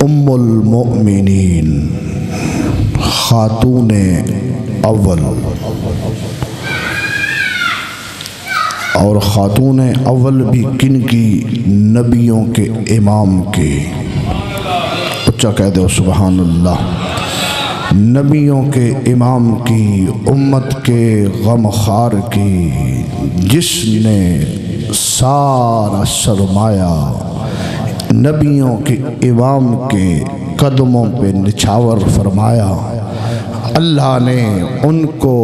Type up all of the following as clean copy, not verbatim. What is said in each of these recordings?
ام المؤمنین خاتون اول، اور خاتون اول بھی کن کی؟ نبیوں کے امام کے۔ اچھا کہہ دو سبحان اللہ۔ نبیوں کے امام کی، امت کے غمخوار کی، جس نے سارا سرمایہ نبیوں کے امام کے قدموں پہ نچھاور فرمایا، اللہ نے ان کو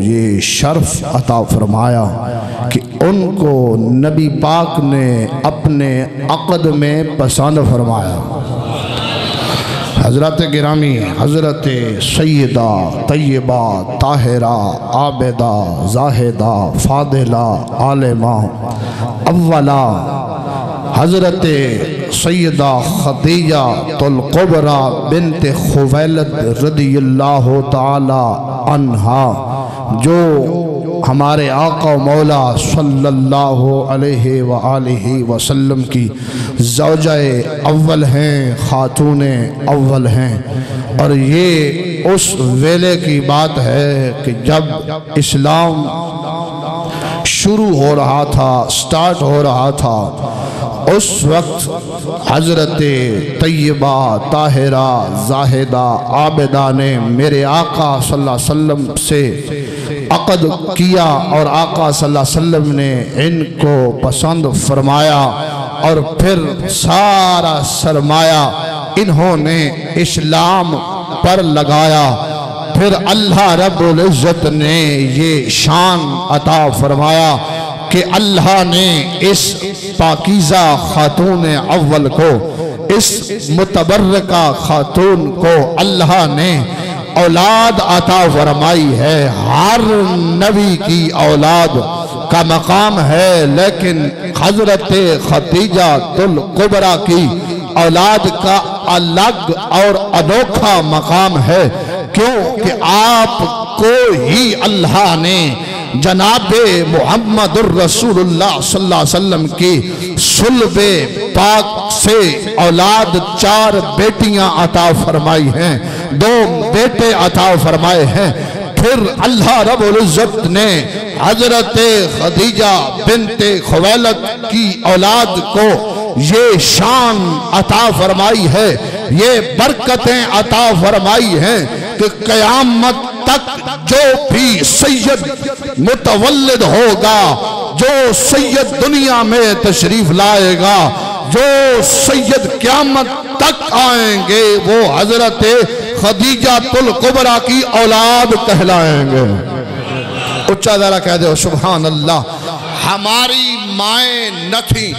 یہ شرف عطا فرمایا کہ ان کو نبی پاک نے اپنے عقد میں پسند فرمایا۔ حضرت گرامی، حضرت سیدہ طیبہ طاہرہ عابدہ زاہدہ فاضلہ عالمہ اولہ حضرت سیدہ خدیجہ الکبریٰ بنت خویلد رضی اللہ تعالی عنہا، جو ہمارے آقا و مولا صلی اللہ علیہ وآلہ وسلم کی زوجہ اول ہیں، خاتون اول ہیں۔ اور یہ اس ویلے کی بات ہے کہ جب اسلام شروع ہو رہا تھا، سٹارٹ ہو رہا تھا، اس وقت حضرت طیبہ طاہرہ زاہدہ عابدہ نے میرے آقا صلی اللہ علیہ وسلم سے عقد کیا، اور آقا صلی اللہ علیہ وسلم نے ان کو پسند فرمایا، اور پھر سارا سرمایہ انہوں نے اسلام پر لگایا۔ پھر اللہ رب العزت نے یہ شان عطا فرمایا کہ اللہ نے اس پاکیزہ خاتون اول کو، اس متبرکہ خاتون کو اللہ نے اولاد عطا فرمائی ہے۔ ہر نبی کی اولاد کا مقام ہے، لیکن حضرت خدیجہ الکبریٰ کی اولاد کا الگ اور انوکھا مقام ہے، کیونکہ آپ کو ہی اللہ نے جناب محمد الرسول اللہ صلی اللہ علیہ وسلم کی صلب پاک سے اولاد 4 بیٹیاں عطا فرمائی ہیں، 2 بیٹے عطا فرمائے ہیں۔ پھر اللہ رب العزت نے حضرت خدیجہ بنت خویلد کی اولاد کو یہ شان عطا فرمائی ہے، یہ برکتیں عطا فرمائی ہیں کہ قیامت تک جو بھی سید متولد ہوگا، جو سید دنیا میں تشریف لائے گا، جو سید قیامت تک آئیں گے، وہ حضرت خدیجہ الکبریٰ کی اولاد کہلائیں گے۔ اچھا ذرا کہہ دو سبحان اللہ۔ ہماری مائیں نہ تھیں،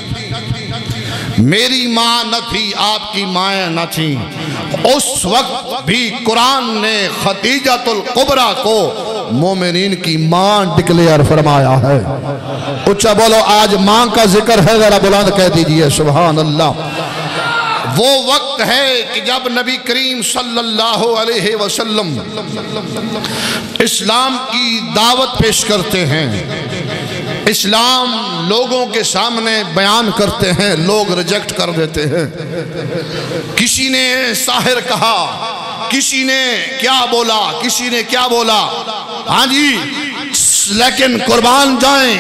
میری ماں نہ تھی، آپ کی مائیں نہ تھیں، اس وقت بھی قرآن نے خدیجہ الکبریٰ کو مومنین کی ماں ڈکلیئر فرمایا ہے۔ اچھا بولو آج ماں کا ذکر ہے، ذرا بلند کہہ دیجئے سبحان اللہ۔ وہ وقت ہے کہ جب نبی کریم صلی اللہ علیہ وسلم اسلام کی دعوت پیش کرتے ہیں، اسلام لوگوں کے سامنے بیان کرتے ہیں، لوگ ریجیکٹ کر دیتے ہیں۔ کسی نے ساحر کہا، کسی نے کیا بولا، کسی نے کیا بولا، ہاں جی، لیکن قربان جائیں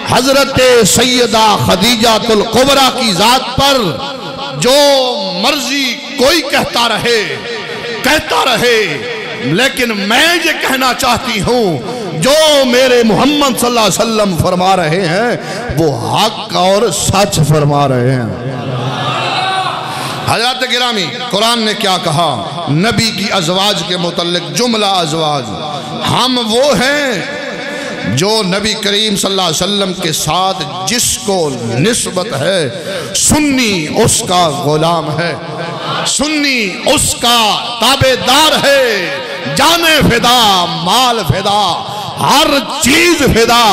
حضرت سیدہ خدیجہ الکبریٰ کی ذات پر جو مرضی کوئی کہتا رہے، لیکن میں یہ کہنا چاہتی ہوں جو میرے محمد صلی اللہ علیہ وسلم فرما رہے ہیں وہ حق اور سچ فرما رہے ہیں۔ حضرات گرامی، قرآن نے کیا کہا نبی کی ازواج کے متعلق؟ جملہ ازواج، ہم وہ ہیں جو نبی کریم صلی اللہ علیہ وسلم کے ساتھ جس کو نسبت ہے، سنی اس کا غلام ہے، سنی اس کا تابعدار ہے، جان فدا، مال فدا، ہر چیز فدا،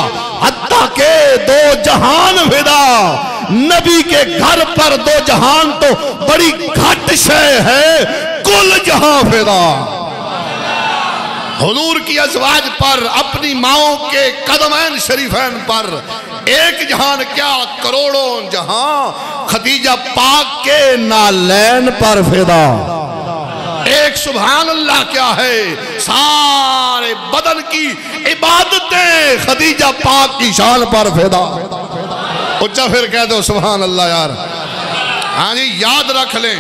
حتیٰ کہ 2 جہان فدا۔ نبی کے گھر پر 2 جہان تو بڑی گھٹ شے ہے، کل جہاں فدا۔ حضور کی ازواج پر، اپنی ماؤں کے قدمین شریفین پر ایک جہان کیا کروڑوں جہاں خدیجہ پاک کے نالین پر فدا، ایک سبحان اللہ کیا ہے سارے بدن کی عبادتیں خدیجہ پاک کی شان پر فدا۔ اچھا پھر کہہ دو سبحان اللہ یار۔ ہاں جی یاد رکھ لیں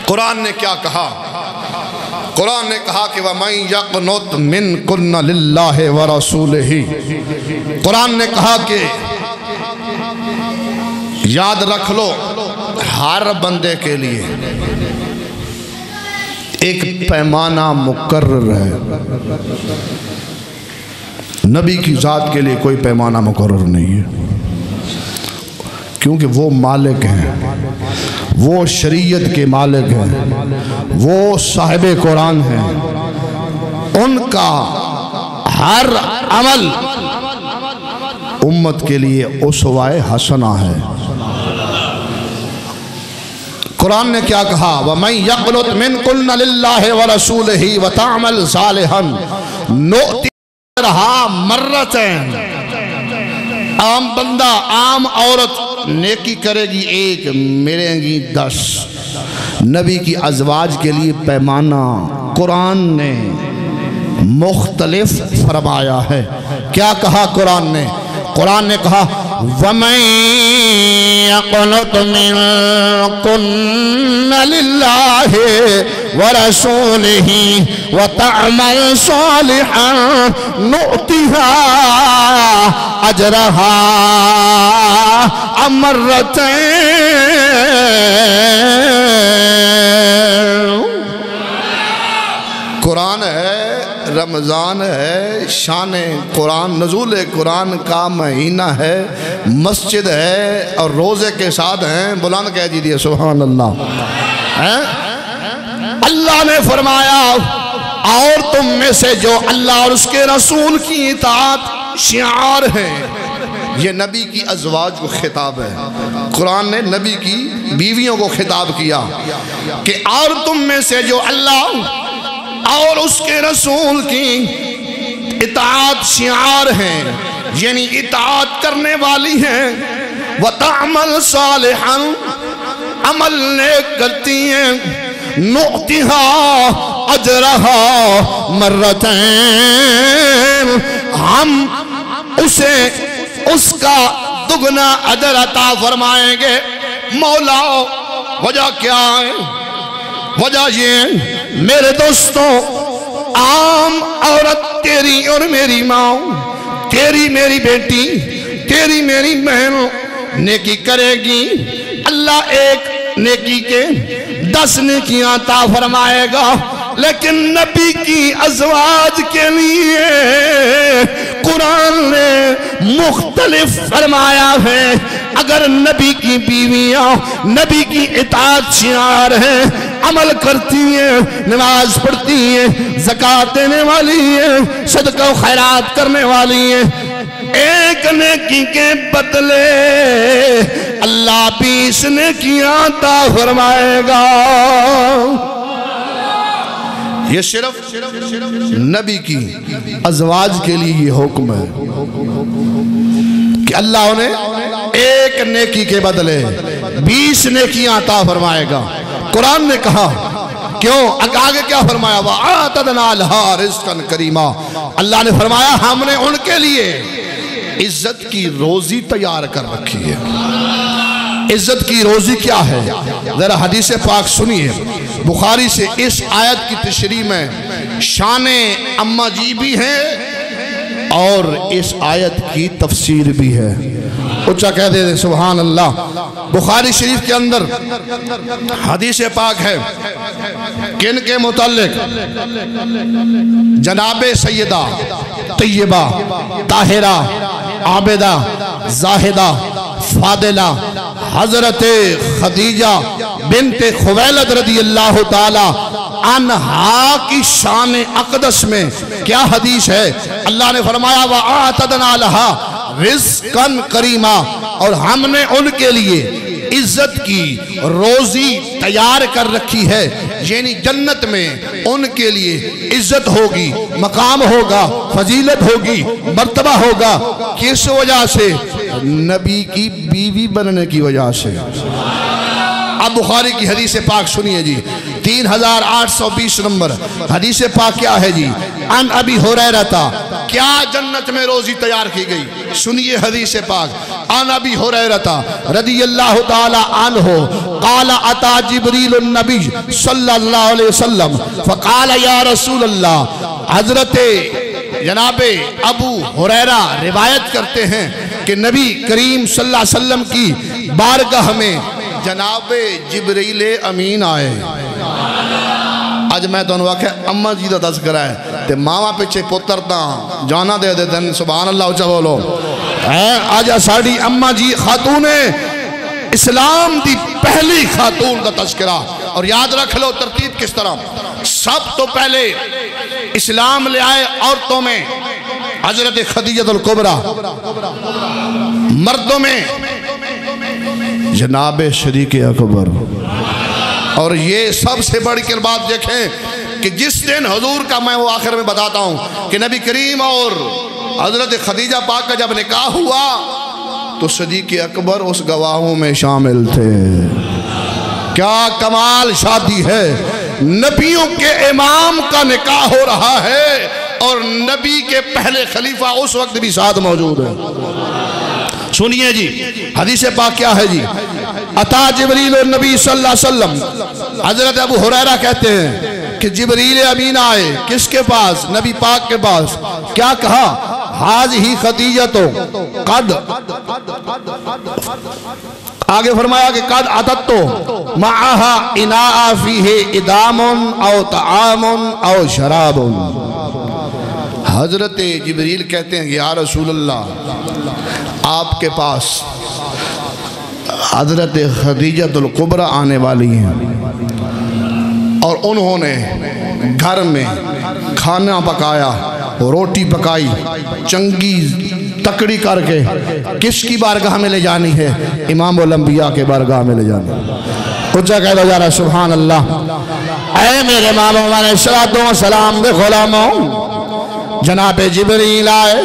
قرآن نے کیا کہا، قرآن نے کہا کہ وَمَن يَقْنُتْ مِنْكُنَّ لِلَّهِ وَرَسُولِهِ، قرآن نے کہا کہ یاد رکھ لو ہر بندے کے لیے ایک پیمانہ مقرر ہے، نبی کی ذات کے لیے کوئی پیمانہ مقرر نہیں ہے، کیونکہ وہ مالک ہیں، وہ شریعت کے مالک ہیں، وہ صاحب قرآن ہیں، ان کا ہر عمل امت کے لیے اسوہ حسنہ ہے۔ قرآن نے کیا کہا وَمَن يَقْنُتْ مِنْكُنَّ لِلَّهِ وَرَسُولِهِ وَتَعْمَلْ صَالِحًا نُؤْتِهَا مَرَّتَيْنِ، عام بندہ عام عورت نیکی کرے گی ایک، ملیں گی 10۔ نبی کی ازواج کے لیے پیمانہ قرآن نے مختلف فرمایا ہے۔ کیا کہا قرآن نے؟ قرآن نے کہا وَمَن يَقْنُتْ مِنْكُنَّ لِلَّهِ وَرَسُولِهِ وَتَعْمَلْ صَالِحًا نُؤْتِهَا أَجْرَهَا مرتين۔ قرآن ہے، رمضان ہے، شان قرآن، نزول قرآن کا مہینہ ہے، مسجد ہے اور روزے کے ساتھ ہیں، بلند کہہ دیجئے سبحان اللہ۔ اللہ نے فرمایا اور تم میں سے جو اللہ اور اس کے رسول کی اطاعت شعار ہے، یہ نبی کی ازواج کو خطاب ہے، قرآن نے نبی کی بیویوں کو خطاب کیا کہ اور تم میں سے جو اللہ اور اس کے رسول کی اطاعت شعار ہیں، یعنی اطاعت کرنے والی ہیں، وَتَعْمَلْ صَالِحًا عمل نیک کرتی ہیں، نُؤْتِهَا أَجْرَهَا مرتين، ہم اسے اس کا دگنا اجر عطا فرمائیں گے۔ مولا وجہ کیا ہے؟ وجہ یہ میرے دوستوں، عام عورت تیری اور میری ماں، تیری میری بیٹی، تیری میری بہن نیکی کرے گی، اللہ ایک نیکی کے 10 نیکیاں عطا فرمائے گا، لیکن نبی کی ازواج کے لیے قرآن نے مختلف فرمایا ہے۔ اگر نبی کی بیویاں نبی کی اطاعت شعار ہیں، عمل کرتی ہیں، نماز پڑھتی ہیں، زکوٰۃ دینے والی ہیں، صدقہ و خیرات کرنے والی ہیں، ایک نیکی کے بدلے اللہ 20 نیکیاں عطا فرمائے گا۔ یہ صرف نبی کی ازواج کے لیے یہ حکم ہے کہ اللہ انہیں ایک نیکی کے بدلے 20 نیکیاں عطا فرمائے گا۔ قرآن نے کہا کیوں؟ آگے کیا فرمایا؟ وَآتَدْنَا لَهَا رِزْقًا كَرِيمًا، اللہ نے فرمایا ہم نے ان کے لیے عزت کی روزی تیار کر رکھی ہے۔ عزت کی روزی کیا ہے؟ ذرا حدیث پاک سنیے، بخاری سے اس آیت کی تشریح میں شان اماں جی بھی ہیں اور اس آیت کی تفسیر بھی ہے۔ اچھا کہہ دے سبحان اللہ۔ بخاری شریف کے اندر حدیث پاک ہے کن کے متعلق؟ جناب سیدہ طیبہ طاہرہ عابدہ زاہدہ فاضلہ حضرت خدیجہ بنت خویلد رضی اللہ تعالی عنہا کی شان اقدس میں کیا حدیث ہے؟ اللہ نے فرمایا وَآتَدْنَا لَهَا رِزْقًا كَرِيمًا، اور ہم نے ان کے لیے عزت کی روزی تیار کر رکھی ہے۔ یعنی جنت میں ان کے لیے عزت ہوگی، مقام ہوگا، فضیلت ہوگی، مرتبہ ہوگا. کس وجہ سے؟ نبی کی بیوی بننے کی وجہ سے. اب بخاری کی حدیث پاک سنیے جی، 3820 نمبر حدیث پاک کیا ہے جی؟ ان ابی ہریرہ، کیا جنت میں روزی تیار کی گئی؟ سنیے حدیث پاک. ان ابی ہریرہ رضی اللہ تعالی عنہ قال اتا جبریل النبی صلی اللہ علیہ وسلم فقال یا رسول اللہ. حضرت جناب ابو ہریرہ روایت کرتے ہیں کہ نبی کریم صلی اللہ علیہ وسلم کی بارگاہ میں جناب جبریل امین آئے. آج میں تو انہوں کہ اممہ جی دا تذکرہ ہے تے ماما پیچھے پتر تاں جانا دے دے دن سبحان اللہ اچھا بولو. آج ساڑی اممہ جی خاتون اسلام دی پہلی خاتون دا تذکرہ. اور یاد رکھ لو ترتیب کس طرح. سب تو پہلے اسلام لے آئے عورتوں میں حضرت خدیجہ الکبریٰ، مردوں میں جناب صدیق اکبر. اور یہ سب سے بڑی کر بات دیکھیں کہ جس دن حضور کا میں وہ آخر میں بتاتا ہوں کہ نبی کریم اور حضرت خدیجہ پاک کا جب نکاح ہوا تو صدیق اکبر اس گواہوں میں شامل تھے. کیا کمال شادی ہے. نبیوں کے امام کا نکاح ہو رہا ہے اور نبی کے پہلے خلیفہ اس وقت بھی ساتھ موجود ہے. سنیے جی حدیث پاک کیا ہے جی؟ اتا جبریل النبی صلی اللہ علیہ وسلم. حضرت ابو ہریرہ کہتے ہیں کہ جبریل امین آئے کس کے پاس؟ نبی پاک کے پاس. کیا کہا؟ حاضی خدیجہ تو قد، آگے فرمایا کہ قد عطت تو معاہا اناء فیہ ادام او طعام او شراب. حضرت جبریل کہتے ہیں کہ یا رسول اللہ آپ کے پاس حضرت خدیجہ الکبریٰ آنے والی ہیں اور انہوں نے گھر میں کھانا پکایا، روٹی پکائی، چنگی تکڑی کر کے کس کی بارگاہ میں لے جانی ہے؟ امام الانبیاء کے بارگاہ میں لے جانی ہے. اچھا کہہ دو جارہ سبحان اللہ. اے میرے امام علیہ السلام دے غلاموں، جناب جبریل آئے،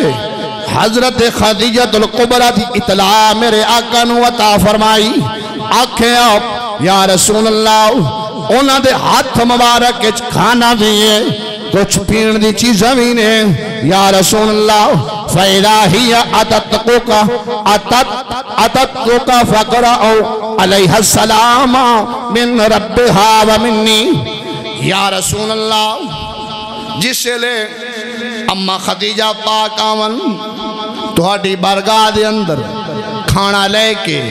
حضرت خدیجہ الکبریٰ دی اطلاع میرے آقا نو عطا فرمائی. آنکھیں آپ یا رسول اللہ انہاں دے ہاتھ مبارک کھانا دیئے، کچھ پین دی چیزیں بھی نے. یا رسول اللہ فَإِذَا هِيَ أَتَتْكُكَ فَقْرَأُوا عَلَيْهَا السَّلَامَ مِنْ رَبِّهَا وَمِنِّي. یا رسول اللہ جس سے لے اممہ خدیجہ پاک آون توہاڈی بارگاہ دے اندر کھانا لے کے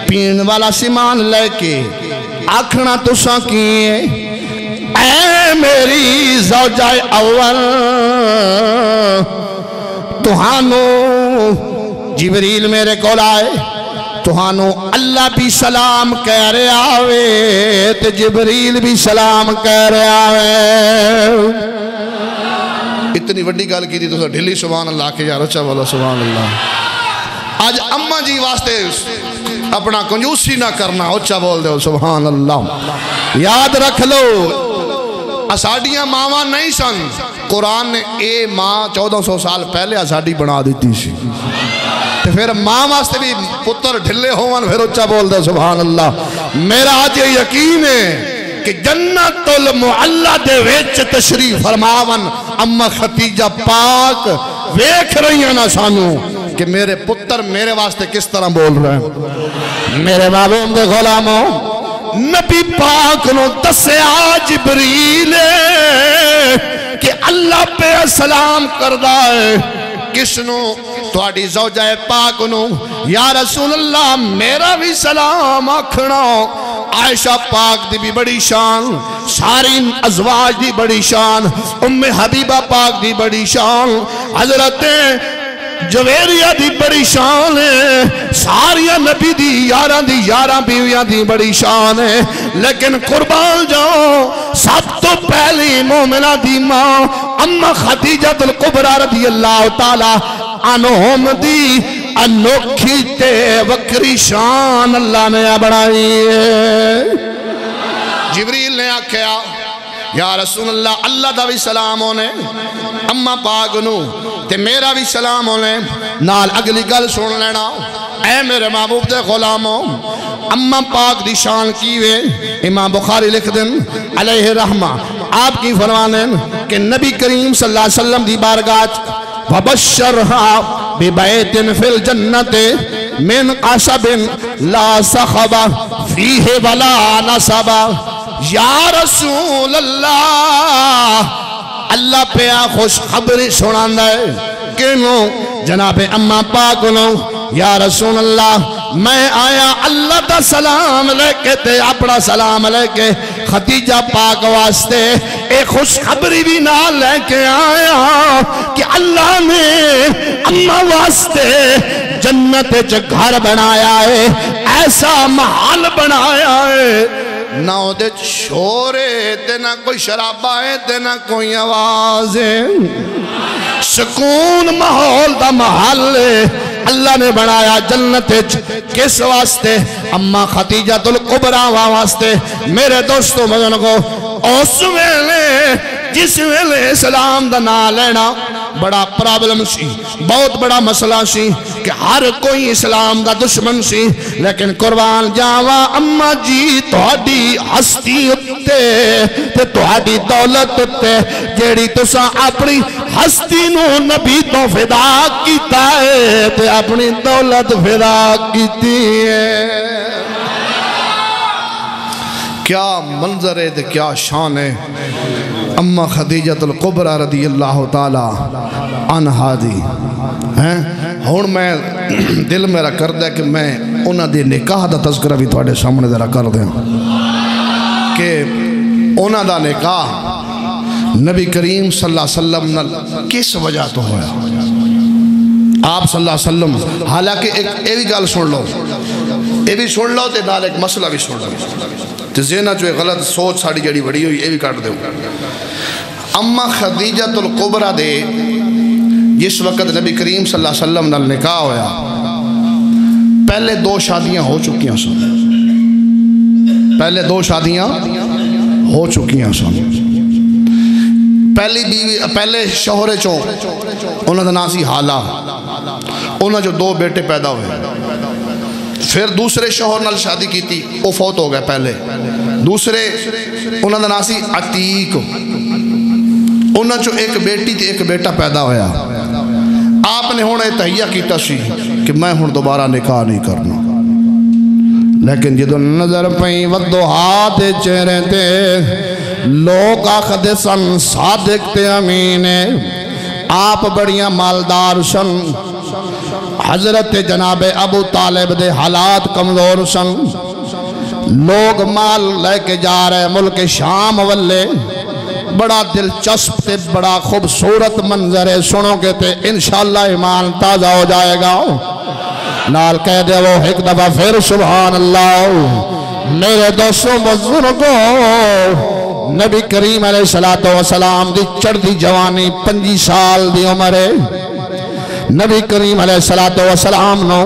پین والا سامان لے کے آکھنا تساں کیے اے میری زوجہ اول تہانو جبریل میرے کول آئے تہانو اللہ بھی سلام کہہ رہے آوے تے جبریل بھی سلام کہہ رہے آوے. اتنی وڈی گال کی تھی تو ڈھلی سبحان اللہ کے یار اچھا والا سبحان اللہ. آج اممہ جی واسطے اپنا کنجوسی نہ کرنا اچھا بول دے سبحان اللہ. یاد رکھ لو اساڑیاں ماما نہیں سن، قرآن نے اے ماں 1400 سال پہلے اساڑی بنا دیتی سی تو پھر ماں واسطے بھی پتر ڈھلے ہوون پھر اچھا بول دے سبحان اللہ. میرا آج یہ یقین ہے کہ جنت المعلا دے ویچ تشریف فرماون اممہ خدیجہ پاک ویکھ رہی ہیں نا سانو کہ میرے پتر میرے واسطے کس طرح بول رہے ہیں. میرے معلوم دے غلاموں نبی پاک نو دسیا جبریل کہ اللہ پہ سلام کردہ ہے کس نو؟ تواڈی زوجہ پاک نو. یا رسول اللہ میرا بھی سلام آکھنا. عائشہ پاک دی بھی بڑی شان، ساری ازواج دی بڑی شان، ام حبیبہ پاک دی بڑی شان، حضرت جویریہ دی بڑی شان ہے، ساریہ نبی دی یاراں بیویاں دی بڑی شان ہے. لیکن قربان جاؤ سب تو پہلی مومنہ دی ماں اممہ خدیجہ الکبریٰ رضی اللہ تعالی عنہم دی انوکھی تے وکری شان اللہ نے بڑھائی ہے. جبریل نے آکھیا یا رسول اللہ اللہ دا بھی سلام ہونے اممہ پاک نو تے میرا بھی سلام ہونے نال اگلی گل سن لینا اے میرے محبوب دے غلاموں اممہ پاک دی شان کیوے امام بخاری لکھ دن علیہ رحمہ آپ کی فرمانیں کہ نبی کریم صلی اللہ علیہ وسلم دی بارگاہ وَبَشَّرْهَا بِبَيْتٍ فِي الْجَنَّةِ مِنْ قَصَبٍ لَا صَخَبَ فِيهِ وَلَا نَصَبَ یا رسول اللہ اللہ پہ خوش خبری سناندہ ہے کنوں جناب اممہ پاک نو یا رسول اللہ میں آیا اللہ دا سلام لے کے تے اپنا سلام لے کے خدیجہ پاک واسطے ایک خوش خبری بھی نہ لے کے آیا کہ اللہ نے اممہ واسطے جنت گھر بنایا ہے ایسا محل بنایا ہے نہ دے شورے تے نہ کوئی شرابہ ہے تے نہ کوئی آواز ہے سکون ماحول دا محل اللہ نے بنایا جنت کس واسطے اممہ خدیجہ الکبریٰ واسطے میرے دوستو مجھن کو اس ویلے جس ویلے اسلام دا نہ لینا بڑا پرابلم سی بہت بڑا مسئلہ سی کہ ہر کوئی اسلام دا دشمن سی لیکن قربان جاوا اممہ جی توڑی ہستی اتے تے توڑی دولت اتے جیڑی تسا اپنی ہستی نو نبی تو فدا کیتا ہے تے اپنی دولت فدا کیتی ہے کیا منظر ہے تے کیا شان ہے اممہ خدیجہ الکبریٰ رضی اللہ تعالی عنہا دی ہون میں دل میرا کر دے کہ میں انہاں دی نکاح دا تذکرہ بھی تھوڑے سامنے ذرا کر دیں کہ انہاں دا نکاح نبی کریم صلی اللہ علیہ وسلم کس وجہ تو ہویا آپ صلی اللہ علیہ وسلم حالانکہ ایک بھی گال سن لو یہ بھی سن لو تے نال ایک مسئلہ بھی سن لو تے زینہ جو ایک غلط سوچ ساڑی جڑی بڑی ہوئی یہ بھی کاٹ دے اممہ خدیجہ الکبریٰ دے جس وقت نبی کریم صلی اللہ علیہ وسلم نال نکاح ہویا پہلے 2 شادیاں ہو چکیاں سن پہلے 2 شادیاں ہو چکیاں سن پہلے شوہرے چوں انہوں نے ناسی حالہ انہوں جو 2 بیٹے پیدا ہوئے پھر دوسرے شوہر نال شادی کی تھی وہ فوت ہو گئے پہلے دوسرے انہوں نے ناسی عتیق انہوں جو ایک بیٹی تھی ایک بیٹا پیدا ہویا آپ نے ہونے تحیہ کیتا سی کہ میں ہون دوبارہ نکاح نہیں کرنا لیکن جدو نظر پہیں ودو ہاتھ چہرے تے لوگ آخد سن صادق تے امینے آپ بڑیاں مالدار سن حضرت جناب ابو طالب دے حالات کمزور سن لوگ مال لے کے جا رہے ملک شام والے بڑا دلچسپ تے بڑا خوبصورت منظر ہے سنو کے تے انشاءاللہ ایمان تازہ ہو جائے گا نال کہہ دے وہ ایک دفعہ پھر سبحان اللہ میرے دوستوں بزرگوں نبی کریم علیہ السلام دی چڑھ دی جوانی 25 سال دی عمر ہے نبی کریم علیہ السلام نو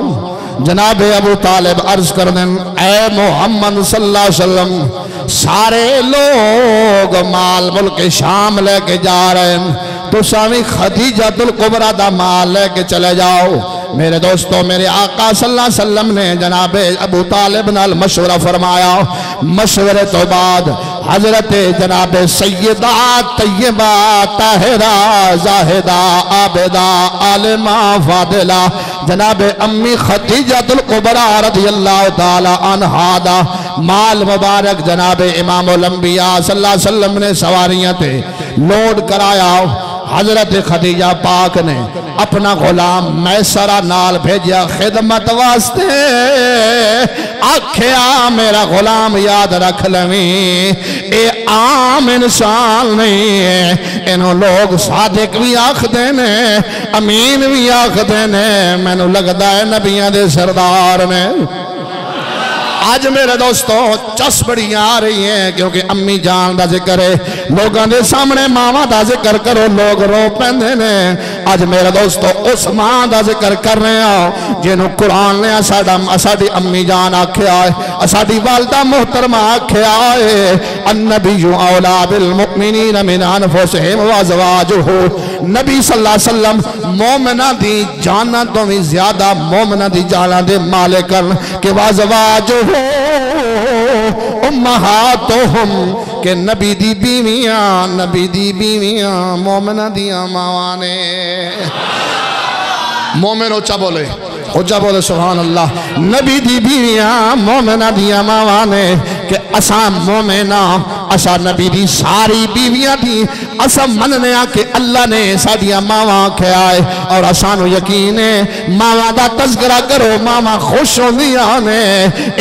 جناب ابو طالب عرض کر دیں اے محمد صلی اللہ علیہ وسلم سارے لوگ مال ملک شام لے کے جا رہے ہیں تو سامی خدیجہ الکبریٰ دا مال لے کے چلے جاؤ میرے دوستو میرے آقا صلی اللہ علیہ وسلم نے جناب ابو طالب نال مشورہ فرمایا مشورے تو بعد حضرت جناب سیدہ طیبہ طاہرہ زاہدہ عابدہ عالمہ فاضلہ جناب امی خدیجہ الکبریٰ رضی اللہ تعالی عنہا دا مال مبارک جناب امام الانبیاء صلی اللہ علیہ وسلم نے سواریاں تھے لوڈ کرایا حضرت خدیجہ پاک نے اپنا غلام میسرہ نال بھیجیا خدمت واسطے آکھیا میرا غلام یاد رکھ لویں اے عام انسان نہیں ہے انہوں لوگ صادق بھی آکھ دینے امین بھی آکھ دینے میں نے لگتا ہے نبیان دے سردار نے آج میرے دوستوں چس بڑی آ رہی ہیں کیونکہ امی جان دا ذکر ہے لوگاں دے سامنے ماما دا ذکر کرو لوگ رو پہندے نے آج میرے دوستوں اس ماں دا ذکر کر رہے ہیں جنہوں قرآن نے اساڑی امی جان آکھیا ہے اساڑی والدہ محترمہ آکھیا ہے النبی اولا بالمؤمنین من انفسہم وازواجہ نبی صلی اللہ علیہ وسلم مومنہ دی جانا تو بھی زیادہ مومنہ دی جانا دے مالکن کہ وازواجہ امہاتہم کہ نبی دی بیویاں مومنہ دیا ماوانے مومن اچھا بولے سبحان اللہ نبی دی بیویاں مومنہ دیا ماوانے کہ اسا مومنہ اسا نبی دی ساری بیویاں دی اسا مننے کہ اللہ نے سادیا ماواں کھیا ہے اور اسانو یقین ہے ماواں دا تذکرہ کرو ماواں خوش ہو دیا نے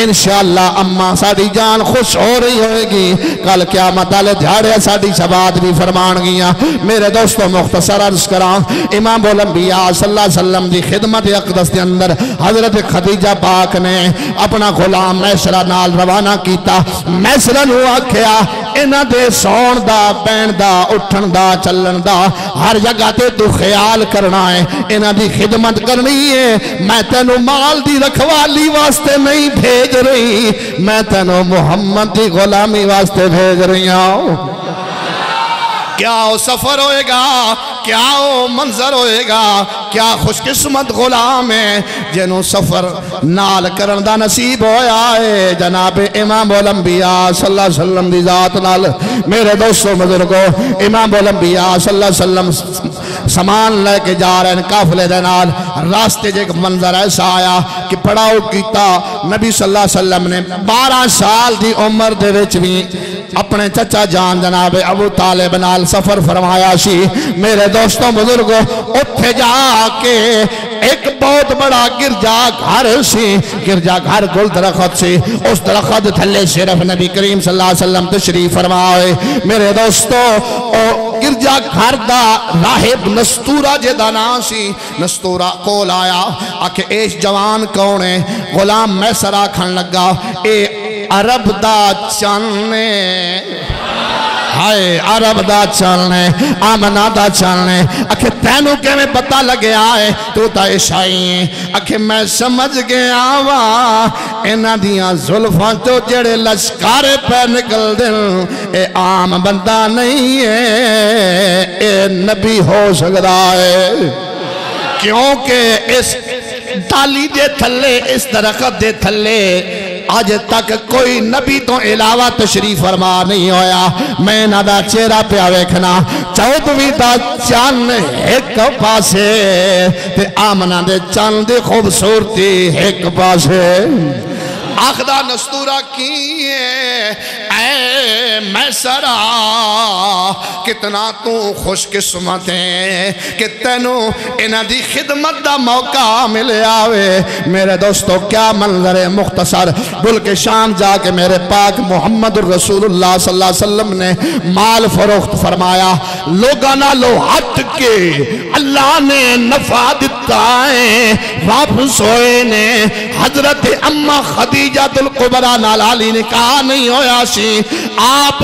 انشاءاللہ اماں ساڑی جان خوش ہو رہی ہوئے گی کل قیامت آلے دھاڑے ساڑی سبات بھی فرمان گیا میرے دوستو مختصر عرض کران امام الانبیاء صلی اللہ علیہ وسلم دی خدمت اقدس دے اندر حضرت خدیجہ پاک نے اپنا غلام میسرہ نال روانہ کیتا میسرہ نو آکھیا انہ دے سون دا پین دا اٹھن دا چلن دا ہر جگہ تے تو خیال کرنا ہے انہ دی خدمت کرنی ہے میں تینو مال دی رکھوالی واسطے نہیں بھیج رہی میں تینو محمد دی غلامی واسطے بھیج رہی ہوں کیا وہ سفر ہوئے گا کیا وہ منظر ہوئے گا کیا خوش قسمت غلام ہے جنہوں سفر نال کرن دا نصیب ہویا ہے جناب امام الانبیاء صلی اللہ علیہ وسلم دی ذات نال میرے دوستو بزرگو امام الانبیاء صلی اللہ علیہ وسلم سامان لے کے جا رہے ہیں قافلے دے نال راستے جے منظر ایسا آیا کہ پڑاؤ کیتا نبی صلی اللہ علیہ وسلم نے 12 سال دی عمر دے وچ بھی اپنے چچا جان جناب ابو طالب نال سفر فرمایا سی میرے دوستوں بزرگوں اتھے جا کے ایک بہت بڑا گرجا گھر سی گرجا گھر گل درخت سی اس درخت تھلے صرف نبی کریم صلی اللہ علیہ وسلم تشریف فرمائے میرے دوستوں گرجا گھر دا راہب نستورہ جدہ ناسی نستورہ کول آیا آکے ایش جوان کونے غلام میسرہ کھن لگا اے عرب دا چلنے ہائے عرب دا چلنے آمنہ دا چلنے اکھے تینوں کے میں پتہ لگے آئے تو تا عشائی ہیں اکھے میں سمجھ گیا وا انہ دیاں ظلفاں تو جڑے لشکارے پہ نکل دل اے عام بندہ نہیں ہے اے نبی ہو سکتا ہے کیونکہ اس ڈالی دے تھلے اس درخت دے تھلے آج تک کوئی نبی تو علاوہ تشریف فرما نہیں ہویا میں نہ دا چہرہ پہ آویکھنا چودویں دا چاند ایک پاسے تے آمنہ دے چاند خوبصورتی ایک پاسے آخدہ نستورہ کیے اے میسرہ کتنا تو خوش قسمت ہے کہ تینوں انہ دی خدمت دا موقع ملے آوے میرے دوستو کیا منظر مختصر بلکہ شام جا کے میرے پاک محمد الرسول اللہ صلی اللہ علیہ وسلم نے مال فروخت فرمایا لوگانا لو ہٹ کے اللہ نے نفع دیتا ہے واپس ہوئے نے حضرت اممہ خدیجہ القبرہ نالالی نے کہا نہیں ہویا سی آپ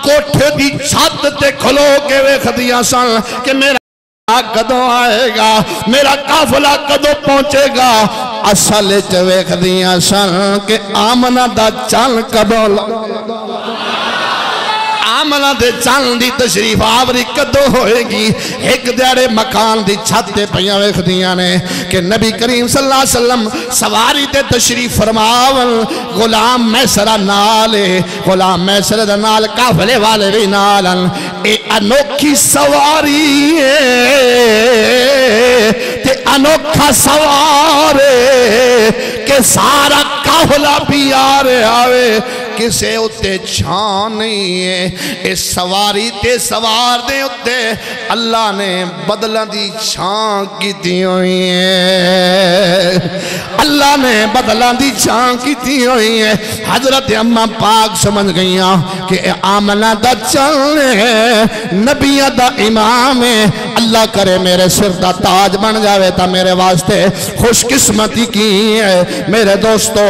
کوٹھے دی چھت تے کھلو کے وے خدیجہ سن کہ میرا کدوں آئے گا میرا قافلہ کدوں پہنچے گا اصل چوے خدیجہ سن کہ آمنہ دا چل کدوں آمنہ دے چاند دی تشریف آوری کدو ہوئے گی ایک دیارے مکان دی چھتے پیاں ویخدیاں نے کہ نبی کریم صلی اللہ علیہ وسلم سواری دے تشریف فرماون غلام میسرہ نالے غلام میسرہ دے نال قافلے والے بھی نالن اے انوکھی سواری تے انوکھا سوارے کہ سارا قافلہ بھی آرے آوے کسے اتے چھان نہیں ہے اس سواری تے سوار دے اتے اللہ نے بدلہ دی چھان کی دی ہوئی ہے اللہ نے بدلہ دی چھان کی دی ہوئی ہے حضرت اممہ پاک سمجھ گئیاں کہ آمنہ دا چلنے نبی دا امام ہے اللہ کرے میرے سر دا تاج بن جاوے تا میرے واسطے خوش قسمتی کی ہے۔ میرے دوستو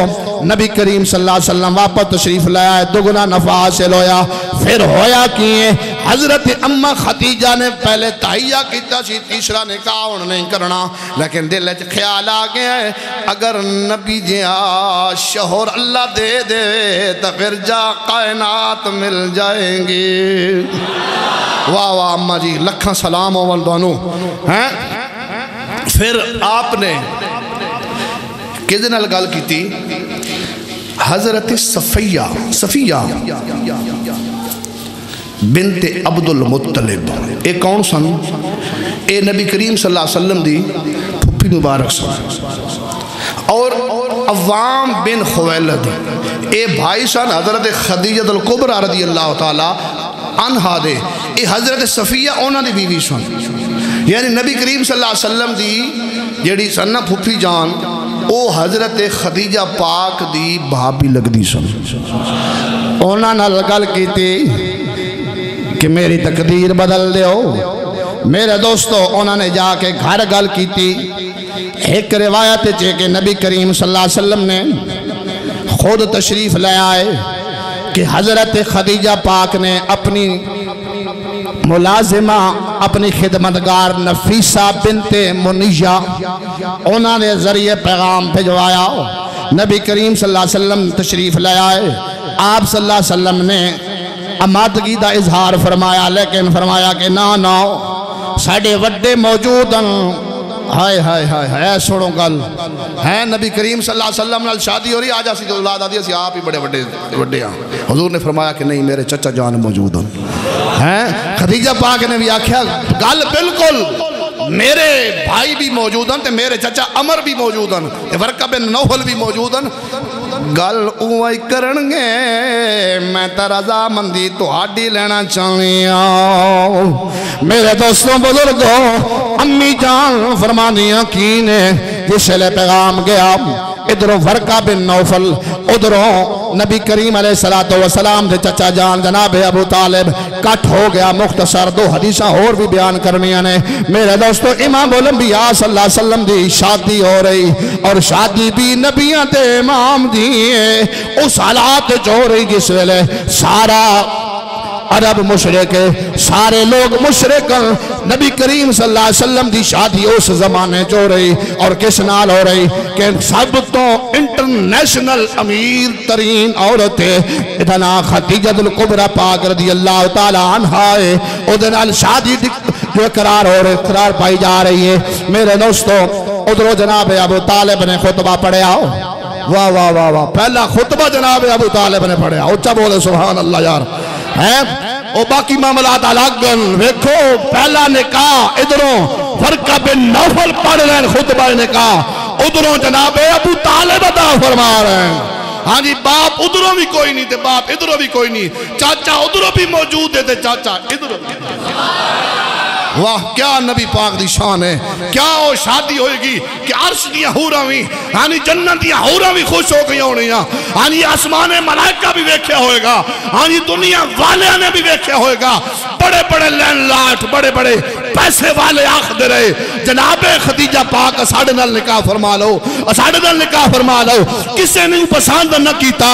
نبی کریم صلی اللہ علیہ وسلم واپس تشریف لیا ہے، دگنا نفع حاصل ہویا۔ پھر ہویا کیے حضرت اماں خدیجہ نے پہلے تحیہ کیتا سی، تیسرا نکاح انہوں نے کرنا، لیکن دل وچ خیال آ گیا ہے اگر نبی جیا شوہر اللہ دے دے تو پھر جا کائنات مل جائیں گی۔ واہ واہ اماں جی، لکھاں سلام اول دونوں ہیں۔ پھر آپ نے کدھے نال گل کی تھی؟ حضرت صفیہ بنت عبد المطلب، اے کون سن؟ اے نبی کریم صلی اللہ علیہ وسلم دی پھپھی مبارک سن، اور عوام بن خویلد اے بھائی سن حضرت خدیجہ الکبریٰ رضی اللہ تعالی عنہا دے۔ اے حضرت صفیہ اونا دی بیوی سن، یعنی نبی کریم صلی اللہ علیہ وسلم دی جیڑی سن پھپھی جان او حضرت خدیجہ پاک دی بھابی لگ دی سن۔ اونا نال گل کی تھی کہ میری تقدیر بدل دے ہو۔ میرے دوستو انہوں نے جا کے گھر گل کی تھی۔ ایک روایت ہے کہ نبی کریم صلی اللہ علیہ وسلم نے خود تشریف لے آئے کہ حضرت خدیجہ پاک نے اپنی ملازمہ اپنی خدمتگار نفیسہ بنت منیہ انہوں نے ذریعے پیغام بھجوایا۔ نبی کریم صلی اللہ علیہ وسلم تشریف لے آئے، آپ صلی اللہ علیہ وسلم نے امادگی دا اظہار فرمایا، لیکن فرمایا کہ نا ساڑھے وڈے موجود ہیں۔ ہائے ہائے ہائے ہائے سوڑوں گل ہیں، نبی کریم صلی اللہ علیہ وسلم نے شادی ہو رہی آجا سی اولاد آدھی سی آپ ہی بڑے وڈے ہیں۔ حضور نے فرمایا کہ نہیں میرے چچا جان موجود ہیں۔ خدیجہ پاک نے بھی آکھیا گل بالکل، میرے بھائی بھی موجود ہیں، میرے چچا عمر بھی موجود ہیں، ورقہ بن نوفل بھی موجود ہیں۔ گل اوہی کرنگے میں تا رضا مندی تو ہاڈی لینا چاہیے۔ میرے دوستوں بزرگوں امی جان فرما دیا کینے جس لے پیغام گیا، ادھروں ورقہ بن نوفل، ادھروں نبی کریم علیہ السلام دے چچا جان جناب ابو طالب کٹ ہو گیا۔ مختصر دو حدیثہ اور بھی بیان کرنیاں نے۔ میرے دوستو امام الانبیاء صلی اللہ علیہ وسلم دی شادی ہو رہی، اور شادی بھی نبیاں تے امام دی اس حالات جو ہو رہی جس ویلے سارا عرب مشرک، سارے لوگ مشرک، نبی کریم صلی اللہ علیہ وسلم دی شادی اس زمانے جو رہی، اور کس نال ہو رہی کہ سب تو انٹرنیشنل امیر ترین عورت ہے ادھنا خدیجہ الکبریٰ پاک رضی اللہ تعالی عنہا ہے، ادھنال شادی جو قرار ہو رہے قرار پائی جا رہی ہے۔ میرے دوستو ادھرو جناب ابو طالب نے خطبہ پڑھے آؤ، واہ واہ واہ واہ، پہلا خطبہ جناب ابو طالب نے پڑھے آؤ، اچھا بولے سبحان اللہ یار ہیں، او باقی معاملات الگن ویکھو۔ پہلا نکاح ادھروں ورقہ بن نوفل پڑھ رہے ہیں خطبہ نکاح، ادھروں جناب ابو طالب عطا فرما رہے ہیں۔ ہاں جی باپ ادھروں بھی کوئی نہیں تے باپ ادھروں بھی کوئی نہیں، چاچا ادھروں بھی موجود ہے تے چاچا ادھروں بھی۔ واہ کیا نبی پاک دی شان ہے، کیا وہ شادی ہوئے گی کہ عرش دیا حوراں بھی، یعنی جنت دیا حوراں بھی خوش ہو گئی ہونی ہیں، یعنی آسمان ملائکہ بھی ویکھے ہوئے گا، یعنی دنیا والے نے بھی ویکھے ہوئے گا، بڑے بڑے لین لاٹ بڑے بڑے پیسے والے آخد رہے جناب خدیجہ پاک اساڑے نال نکاح فرما لو، اساڑے نال نکاح فرما لو۔ کسے نے پسند نہ کیتا،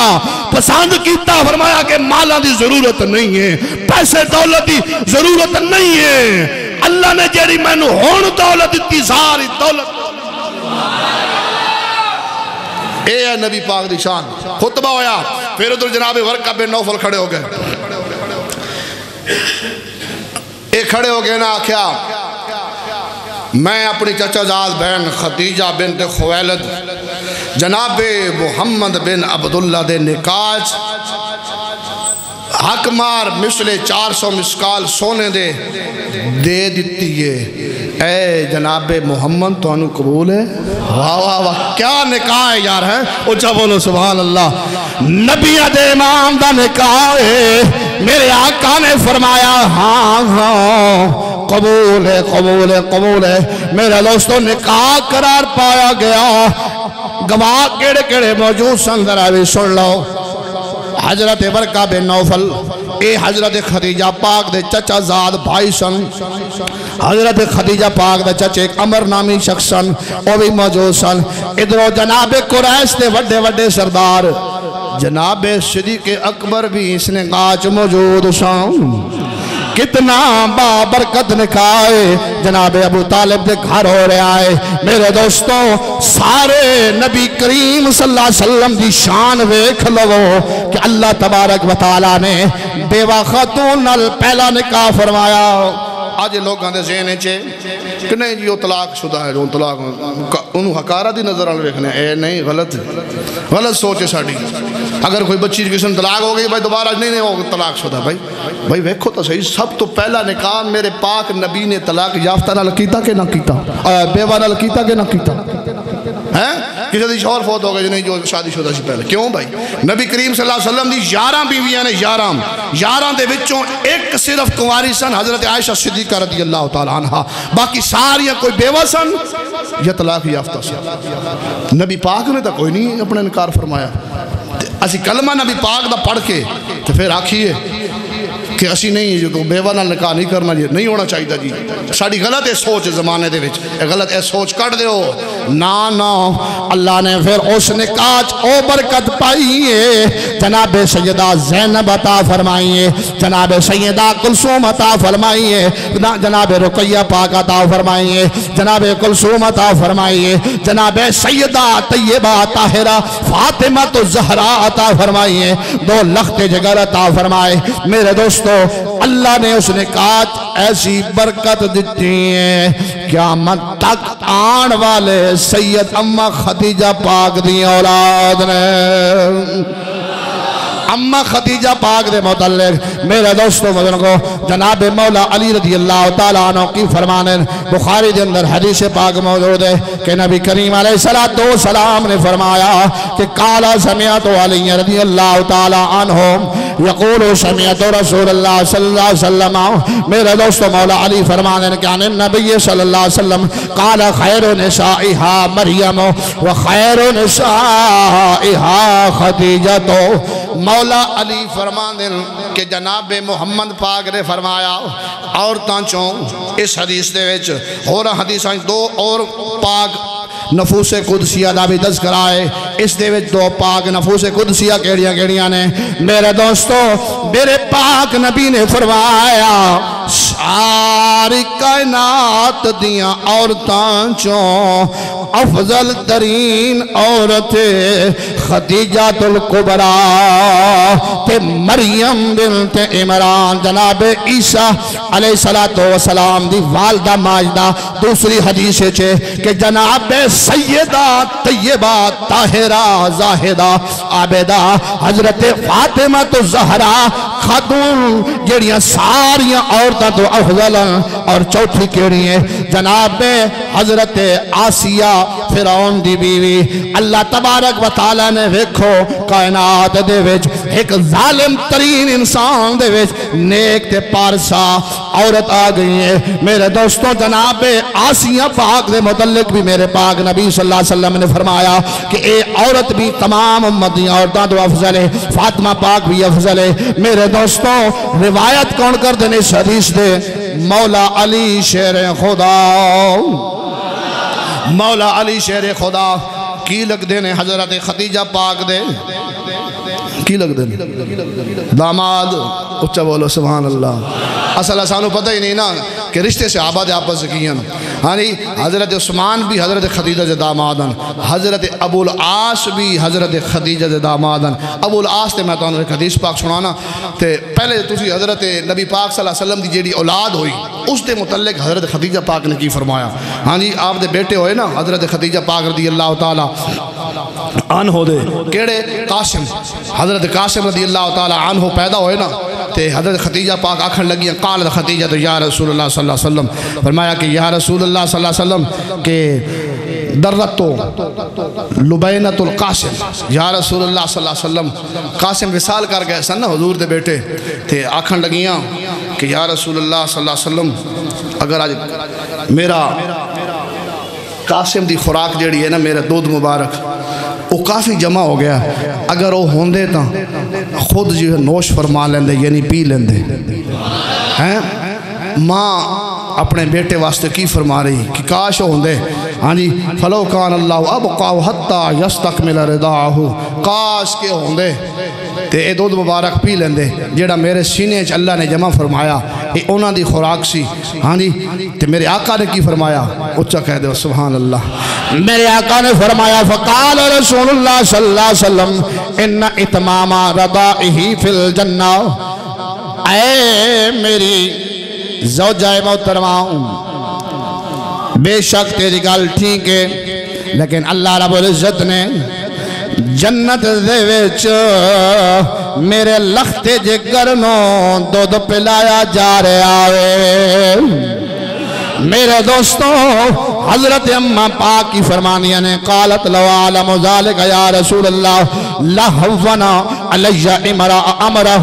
پسند کیتا فرمایا کہ مالا دی ضرورت نہیں ہے، پیسے دولت دی ضرورت نہیں ہے، اللہ نے جیڑی میں نے ہون دولت دیتی ساری دولت۔ اے ہے نبی پاک دی شان۔ خطبہ ہویا، پھر ادھر جناب ورقہ بن نوفل کھڑے ہو گئے، اے کھڑے ہو گئے نا آکھیا میں اپنی چچا زاد بہن خدیجہ بنت خویلد جناب محمد بن عبداللہ دے نکاح حق مار مثل 400 مسکال سونے دے دیتی ہے۔ اے جناب محمد تو انہوں قبول ہے؟ واہ واہ واہ کیا نکاح ہے یار ہے، اچھا بولو سبحان اللہ۔ نبی دے امام دا نکاح ہے، میرے آقا نے فرمایا ہاں ہاں قبول ہے قبول ہے قبول ہے۔ میرے دوستو نکاح قرار پایا گیا، گواہ کیڑے کیڑے موجود سن ذرا بھی سن لو۔ حضرت ورقہ بن نوفل اے حضرت خدیجہ پاک دے چچا زاد بھائی سن حضرت خدیجہ پاک دے چچے ایک عمر نامی شخص سن وہ بھی موجود سن ادھروں جناب قریش دے وڈے وڈے سردار جناب صدیق اکبر بھی اس نے کاچ موجود سن کتنا بابرکت نکاح جناب ابو طالب دے گھر ہو رہے آئے میرے دوستوں سارے نبی کریم صلی اللہ علیہ وسلم دی شان ویکھ لو کہ اللہ تبارک و تعالیٰ نے بیوہ خاتون نال پہلا نکاح فرمایا آج لوگاں دے ذہن چھے کہ نہیں جی وہ طلاق شدہ ہے جو طلاق انہوں حکارہ دی نظر آنے رکھنے اے نہیں غلط سوچے ساڑھی اگر کوئی بچی کسی نے طلاق ہو گئی بھائی دوبارہ نہیں ہوگا طلاق شدہ بھائی ویکھو تو صحیح سب تو پہلا نکاح میرے پاک نبی نے طلاق یافتہ نہ کیتا کہ نہ کیتا بیوہ نہ کیتا کہ نہ کیتا کسی دی شوہر فوت ہو گئے نہیں جو شادی شدہ سے پہلے کیوں بھائی نبی کریم صلی اللہ علیہ وسلم دی 11 بیویاں نے 11 دے وچوں ایک صرف کنواری سن حضرت عائشہ صدیقہ رضی اللہ تعالیٰ عنہ باقی ساریاں کوئی بیوہ سن یا طلاق یافتہ سن نبی پاک نے تو کوئی نہیں اپنے انکار فرمایا اسی کلمہ نبی پاک دا پڑھ کے تو پھر آکھیے کہ اسی نہیں جو بیوہ نال نکاح نہیں کرنا یہ نہیں ہونا چاہیے جی ساڑی غلط ہے سوچ زمانے دے وچ غلط ہے سوچ کٹ دیو نا اللہ نے پھر اس نکاح او برکت پائیے جناب سیدہ زینب عطا فرمائیے جناب سیدہ کلثوم عطا فرمائیے جناب رقیہ پاک عطا فرمائیے جناب کلثوم عطا فرمائیے جناب سیدہ طیبہ طاہرہ فاطمہ الزہرا عطا فرمائیے 2 لخت جگر عطا فرمائے میرے دوست تو اللہ نے اس نے کہا ایسی برکت دیتی ہے قیامت تک آن والے سید امہ خدیجہ پاک دی اولاد نے امہ خدیجہ پاک دے متعلق میرے دوستوں مدن کو جناب مولا علی رضی اللہ تعالیٰ عنہ کی فرمانے بخاری دے اندر حدیث پاک موجود ہے کہ نبی کریم علیہ السلام نے فرمایا کہ قال سمعت علی رضی اللہ تعالیٰ عنہ یقول سمعت رسول اللہ صلی اللہ علیہ وسلم میرے دوستوں مولا علی فرمانے کہ عن النبی صلی اللہ علیہ وسلم قال خیر نسائها مریم و خیر نسائها خدیجہ تو مولا علی فرمانے کہ جناب محمد پاک نے فرمایا عورتاں چوں اس حدیث دے وچ اور حدیثاں 2 اور پاک نفوس قدسیہ دا بھی تذکرہ آئے اس دے وچ 2 پاک نفوس قدسیہ کیڑیاں نے میرے دوستو میرے پاک نبی نے فرمایا ساری کائنات دیاں عورتاں چوں افضل ترین عورت خدیجہ الکبریٰ تے مریم بنت عمران جناب عیسیٰ علیہ السلام دی والدہ ماجدہ دوسری حدیث چھے کہ جناب سیدہ طیبہ طاہرہ زاہدہ عابدہ حضرت فاطمہ الزہرا خاتون جڑیاں ساریاں عورتاں تو افضل اور چوتھی کیڑی ہیں جناب حضرت آسیہ فرعون دی بیوی اللہ تبارک و تعالیٰ نے ویکھو کائنات دے وچ ایک ظالم ترین انسان دے وچ نیک تے پارسا عورت آ گئی ہے میرے دوستوں جناب آسیہ پاک دے متعلق بھی میرے پاک نبی صلی اللہ علیہ وسلم نے فرمایا کہ اے عورت بھی تمام امتی عورتاں تو افضل ہے فاطمہ پاک بھی افضل ہے میرے دوستوں روایت کون کر دینے اس حدیث دے مولا علی شیر خدا مولا علی شیر خدا کی لگ دینے حضرت خدیجہ پاک دے کی لگ دینے داماد اچھا بولو سبحان اللہ اصل آسانو پتہ ہی نہیں نا کہ رشتے سے آباد آپس سے کیاں ہانی حضرت عثمان بھی حضرت خدیجہ سے دامادن حضرت ابو العاص بھی حضرت خدیجہ سے دامادن ابو العاص تے میں تو انہوں نے حدیث پاک سنانا تے پہلے تُسی حضرت نبی پاک صلی اللہ علیہ وسلم دی جیڑی اولاد ہوئی اس دے متعلق حضرت خدیجہ پاک نے کی فرمایا ہاں جی آپ دے بیٹے ہوئے نا حضرت خدیجہ پاک رضی اللہ تعالیٰ عنہ دے کیڑے قاسم حضرت قاسم رضی اللہ تعالیٰ عنہ پیدا ہوئے نا تے حضرت خدیجہ پاک آکھن لگی ہیں قالت خدیجہ تو یا رسول اللہ صلی اللہ علیہ وسلم فرمایا کہ یا رسول اللہ صلی اللہ علیہ وسلم کہ درتو لبینت القاسم یا رسول اللہ صلی اللہ علیہ وسلم قاسم وصال کر گئے سن نا حضور دے بیٹے تے آکھن لگیاں کہ یا رسول اللہ صلی اللہ علیہ وسلم اگر آج میرا قاسم دی خوراک جیڑی ہے نا میرا دودھ مبارک وہ کافی جمع ہو گیا. اگر وہ ہوندے تا خود جو ہے نوش فرما لیندے یعنی پی لیندے. ماں اپنے بیٹے واسطے کی فرما رہی کہ کاش ہوندے ہاں جی فلو کان اللہ ابقاہ حتی یستکمل رضاعہ، کاش کے ہوندے تے اے دودھ مبارک پی لیندے جیڑا میرے سینے چ اللہ نے جمع فرمایا اے اونا دی خوراک سی. ہاں جی تے میرے آقا نے کی فرمایا؟ اچھا کہہ دے سبحان اللہ. میرے آقا نے فرمایا فقال رسول اللہ صلی اللہ علیہ وسلم ان اتمام رضائہ فی الجنہ. اے میری زوجہ محترمہ، بے شک تیری گل ٹھیک ہے، لیکن اللہ رب العزت نے جنت دے وچ میرے لختے جے گرنوں دودھ پلایا جا رہا ہے. میرے دوستوں حضرت اماں پاک کی فرمانیہ نے قالت لو عالم ذالک یا رسول اللہ لہونا علی امرہ.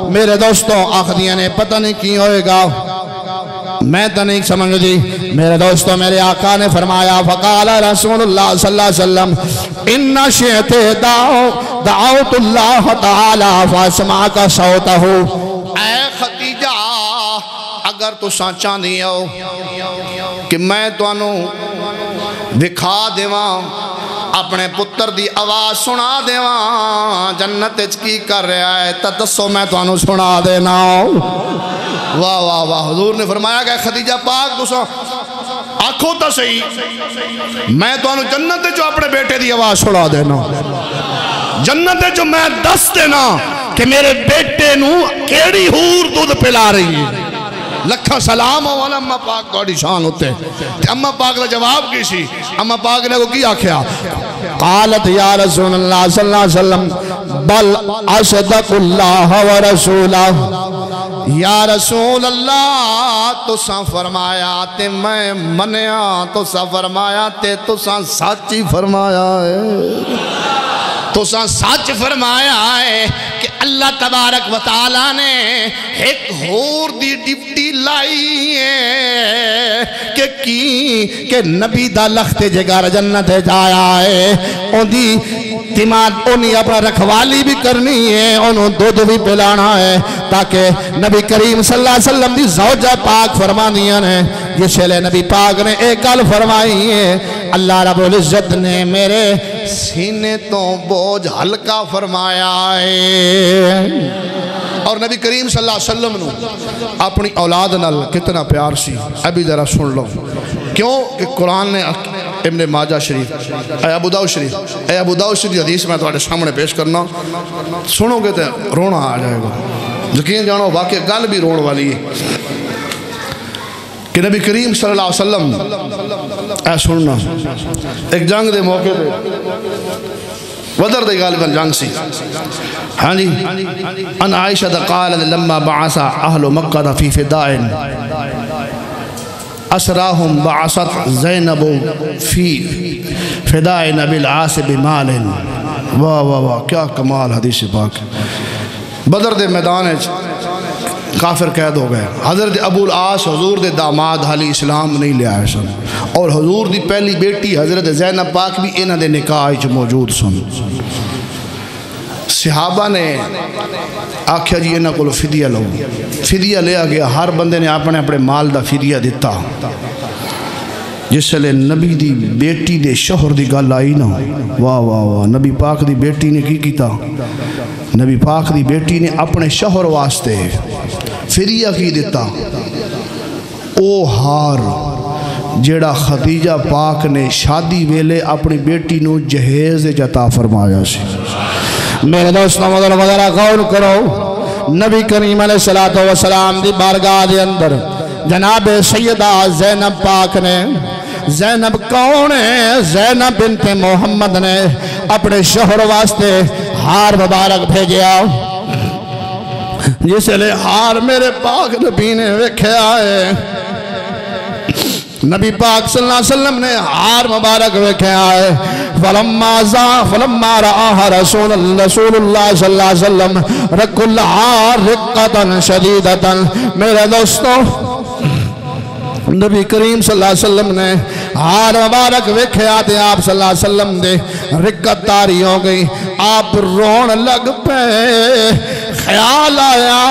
میرے دوستوں آخدیاں نے پتہ نہیں کی ہوئے گا، میں تو نہیں سمجھ دی. میرے دوستوں میرے آقا نے فرمایا فقال رسول اللہ صلی اللہ علیہ وسلم ان شئت دعوت اللہ تعالی فاسمعک صوتہ. اے خدیجہ اگر تو سانچا نہیں ہو کہ میں تو انہوں دکھا دیواں اپنے پتر دی آواز سنا دیواں جنت کی کر رہا ہے تدسو میں تو انہوں سنا دینا. واہ واہ واہ. حضور نے فرمایا کہ خدیجہ پاک تو سو آنکھوں تا صحیح میں تو انہوں جنت جو اپنے بیٹے دی آواز سنا دینا، جنت جو میں دس دینا کہ میرے بیٹے نو کیڑی حور دودھ پلا رہی ہے. لکھا سلام والا اماں پاک کوڑی شان ہوتے. اماں پاک نے جواب کی سی، اماں پاک نے وہ کیا کیا؟ قالت یا رسول اللہ صلی اللہ علیہ وسلم بل اصدق اللہ ورسولہ. یا رسول اللہ تو ساں فرمایا تے میں منیا، تو ساں فرمایا تے تو ساں سچی فرمایا ہے، تو ساں سچ فرمایا ہے کہ اللہ تبارک و تعالیٰ نے ایک ہور دی ڈپٹی لائی ہے کہ نبی دا لخت جگار جنت جایا ہے. ان دی تیمات انہی اپنا رکھوالی بھی کرنی ہے، انہوں دودھ بھی پلانا ہے تاکہ نبی کریم صلی اللہ علیہ وسلم دی زوجہ پاک فرمانیاں ہیں. جس لئے نبی پاک نے ایک گل فرمائی ہے اللہ رب العزت نے میرے سینے تو بوجھ ہلکا فرمایا ہے. اور نبی کریم صلی اللہ علیہ وسلم نے اپنی اولاد نال کتنا پیار سی ابھی ذرا سن لو. کیوں کہ قرآن نے ابن ماجہ شریف ابو داؤد شریف حدیث میں تمہارے سامنے پیش کرنا، سنو گے تو رونا آ جائے گا. یقین جانو واقعی گل بھی رون والی ہے کہ نبی کریم صلی اللہ علیہ وسلم اے سننا ایک جنگ دے موقع دے بدر دے غالباً جنگ سی. ہاں جی ان عائشہ قال لما بعث اہل مکہ فی فدائن اسراہم بعثت زینب فی فدائن بالعاص بمال. واہ واہ واہ کیا کمال حدیث پاک. بدر دے میدان کافر قید ہو گئے. حضرت ابو العاص حضور دے داماد علیہ السلام نہیں لے آئے سن، اور حضور دی پہلی بیٹی حضرت زینب پاک بھی انہ دے نکاح موجود سن. صحابہ نے آکھیا جی انہ کو فدیہ لو. فدیہ لیا گیا، ہر بندے نے اپنے اپنے مال دا فدیہ دیتا. جس لئے نبی دی بیٹی دے شوہر دی گل آئی نا، واہ واہ واہ. نبی پاک دی بیٹی نے کی کیتا؟ نبی پاک دی بیٹی نے اپنے شوہر واسطے فدیہ کی دیتا. او ہار جیڑا خدیجہ پاک نے شادی ویلے اپنی بیٹی نو جہیز عطا فرمایا سی. میرے دوستوں مدر وغیرہ غور کرو، نبی کریم علیہ السلام دی بارگاہ دے اندر جناب سیدہ زینب پاک نے، زینب کون ہے؟ زینب بنت محمد نے اپنے شوہر واسطے ہار مبارک بھیجیا. جس لئے ہار میرے پاک نبی نے ویکھیا ہے. نبی پاک صلی اللہ علیہ وسلم نے ہار مبارک ویکھیا ہے. فلما رآہ رسول اللہ صلی اللہ علیہ وسلم رک الہار رقتا شدیدتا. میرے دوستوں نبی کریم صلی اللہ علیہ وسلم نے حال مبارک ویکھے آتے آپ صلی اللہ علیہ وسلم دے رکت تاری ہو گئی آپ رون لگ پے خیال آیا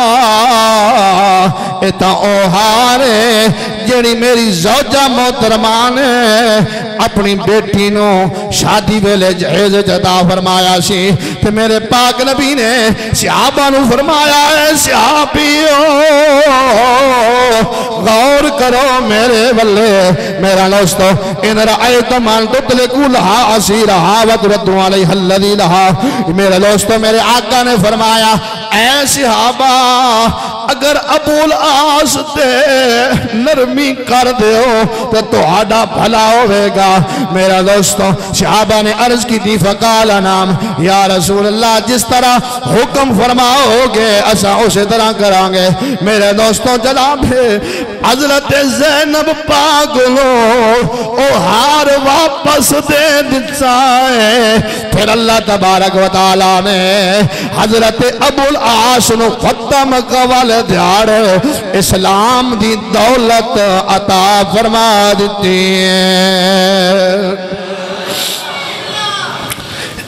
ایتا اوہارے جیڑی میری زوجہ محترمان اپنی بیٹی نو شادی ویلے جہیز جدا فرمایا سی تے میرے پاک نبی نے صحابہ نو فرمایا ہے صحابیو غور کرو میرے بلے میرا دوستو ان رأیتم ان تطلقوا لها اسیرها وتردوا علیہ الذی لها میرے دوستو میرے آقا نے فرمایا اے صحابہ اگر ابو العاص تے نرمی کر دیو تو توڑا بھلا ہوئے گا میرا دوستو صحابہ نے عرض کی تھی فقال نام یا رسول اللہ جس طرح حکم فرماؤ گے ایسا اسی طرح کرانگے میرے دوستو جناب حضرت زینب پاک لو او ہار واپس دے دچائے پھر اللہ تبارک و تعالیٰ نے حضرت ابو العاص نو ختم قوال دیار اسلام دی دولت عطا فرما دیتی ہے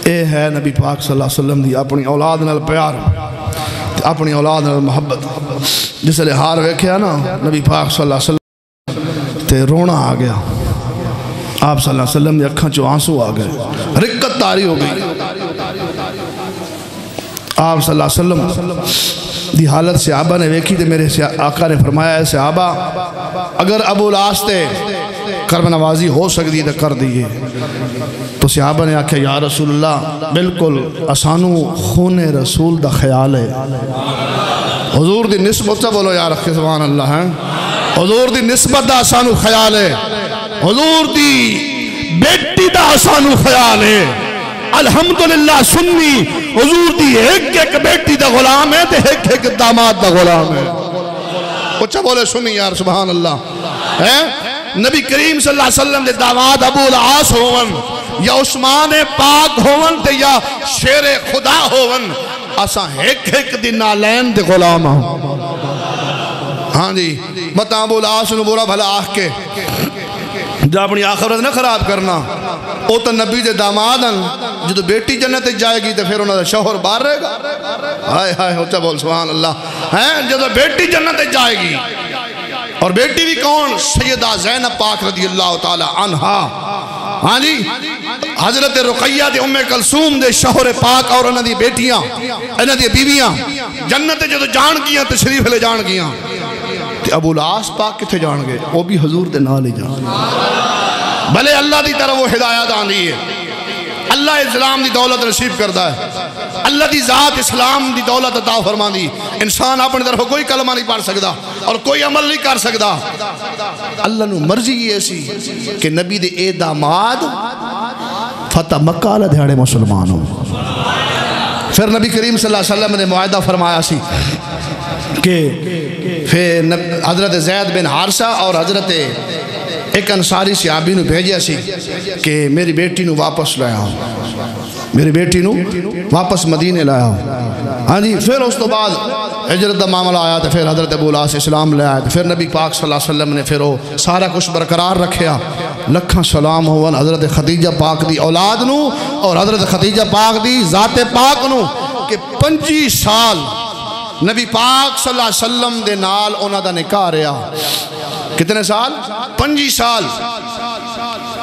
اے ہے نبی پاک صلی اللہ علیہ وسلم دی اپنی اولاد نال پیار اپنی اولاد نال محبت جس لئے ہار ویکھیا نا نبی پاک صلی اللہ علیہ وسلم تے رونا آ گیا آپ صلی اللہ علیہ وسلم دی اکھاں چو آنسو آ گئے رکت تاری ہو گئی آپ صلی اللہ علیہ وسلم دی حالت صحابہ نے ویکھی تے میرے آقا نے فرمایا ہے صحابہ اگر ابو العاص تے کرم نوازی ہو سکتی تے کر دیئے تو صحابہ نے آکھا یا رسول اللہ بالکل اسانو خون رسول دا خیال ہے حضور دی نسبت سے بولو یا رکھے سبحان اللہ ہیں حضور دی نسبت دا اسانو خیال ہے حضور دی بیٹی دا اسانو خیال ہے الحمدللہ سنی حضور دی ایک ایک بیٹی دا غلام ہے تے ایک ایک داماد دا غلام ہے اچھا بولے سنی یار سبحان اللہ نبی کریم صلی اللہ علیہ وسلم دے داماد ابو العاص ہون یا عثمان پاک ہون تے یا شیر خدا ہون اسا ایک ایک دی نالین دے غلام ہوں ہاں جی بتا ابو العاص نو برا بھلا آخ کے جو اپنی آخرت نہ خراب کرنا او تو نبی دے دامادن جو بیٹی جنت جائے گی تو پھر انہوں نے شوہر بار رہے گا ہائے ہائے ہوتا بول سبحان اللہ جو بیٹی جنت جائے گی اور بیٹی بھی کون سیدہ زینب پاک رضی اللہ تعالی عنہا ہاں جی حضرت رقیہ دے ام کلثوم دے شوہر پاک اور انہوں دی بیٹیاں انہوں دی بیویاں جنت جو جان گیاں تشریف لے جان گیاں ابو العاص پاک کتھے جان گے وہ بھی حضور دے نال ہی جان بھلے اللہ دی طرح وہ ہدایت آنی ہے اللہ اسلام دی دولت نصیب کرتا ہے اللہ دی ذات اسلام دی دولت عطا فرما دی انسان اپنی طرف کوئی کلمہ نہیں پڑھ سکتا اور کوئی عمل نہیں کر سکتا اللہ نو مرضی یہ ایسی کہ نبی دے اے داماد فتح مکہ علیہ دھیاڑے مسلمان ہوں پھر نبی کریم صلی اللہ علیہ وسلم نے معاہدہ فرمایا سی کہ پھر حضرت زید بن حارثہ اور حضرت ایک انصاری صحابی نو بھیجیا سی کہ میری بیٹی نو واپس لایا ہوں میری بیٹی نو واپس مدینے لایا ہوں ہاں جی پھر اس تو بعد ہجرت دا معاملہ آیا تو پھر حضرت ابو العاص اسلام لے آیا تو پھر نبی پاک صلی اللہ علیہ وسلم نے پھر وہ سارا کچھ برقرار رکھیا لکھاں سلام ہون حضرت خدیجہ پاک دی اولاد نو اور حضرت خدیجہ پاک دی ذات پاک نو کہ 25 سال نبی پاک صلی اللہ علیہ وسلم دے نال اونا دا نکاح رہا کتنے سال 25 سال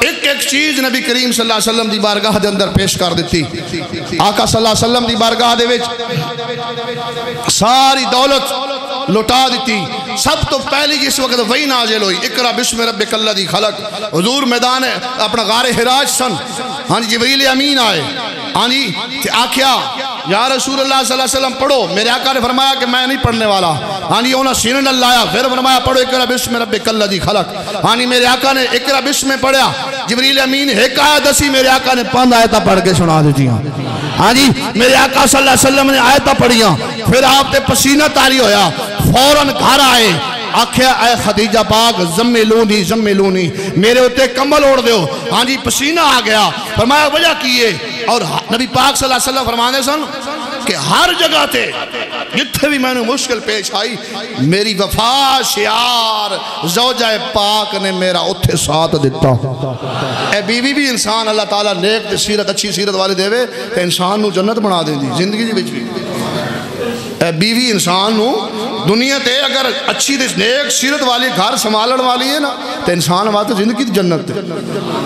ایک ایک چیز نبی کریم صلی اللہ علیہ وسلم دی بارگاہ دے اندر پیش کر دیتی آقا صلی اللہ علیہ وسلم دی بارگاہ دے وچ ساری دولت لٹا دیتی سب تو پہلی جس وقت وہی نازل ہوئی اقرا بسم ربک الذی خلق حضور میدان اپنا غار حراج سن ہاں جی جبریل امین آئے ہاں جی آکھیا یا رسول اللہ صلی اللہ علیہ وسلم پڑھو میرے آقا نے فرمایا کہ میں نہیں پڑھنے والا ہاں جی انہوں نے سینے لایا پھر فرمایا پڑھو اقرا بسم ربک الذی خلق ہاں جی میرے آقا نے اقرا بسم پڑھیا جبریل امین ایک آیت دسی میرے آقا نے 5 آیتہ پڑھ کے سنا دیتی ہاں جی میرے آقا صلی اللہ علیہ وسلم نے آیتہ پڑھیاں پھر آپ تے پسینہ تاری ہویا فوراً گھر آئے آکھیا اے خدیجہ پاک زملونی میرے ہوتے کمبل اوڑ دیو ہاں جی پسینہ آ گیا فرمایا وجہ کیے اور نبی پاک صلی اللہ علیہ وسلم فرمانے سن کہ ہر جگہ تے جتھے بھی میں نے مشکل پیش آئی میری وفا شعار زوجہ پاک نے میرا اتھے ساتھ دیتا. اے بیوی بھی انسان اللہ تعالیٰ نیک سیرت اچھی سیرت والے دے وے تو انسان نو جنت بنا دیں دی زندگی دی بھی. اے بیوی انسان نو دنیا تے اگر اچھی نیک سیرت والی گھر سنبھالن والی ہے نا تو انسان واسطے زندگی دی جنت ہے.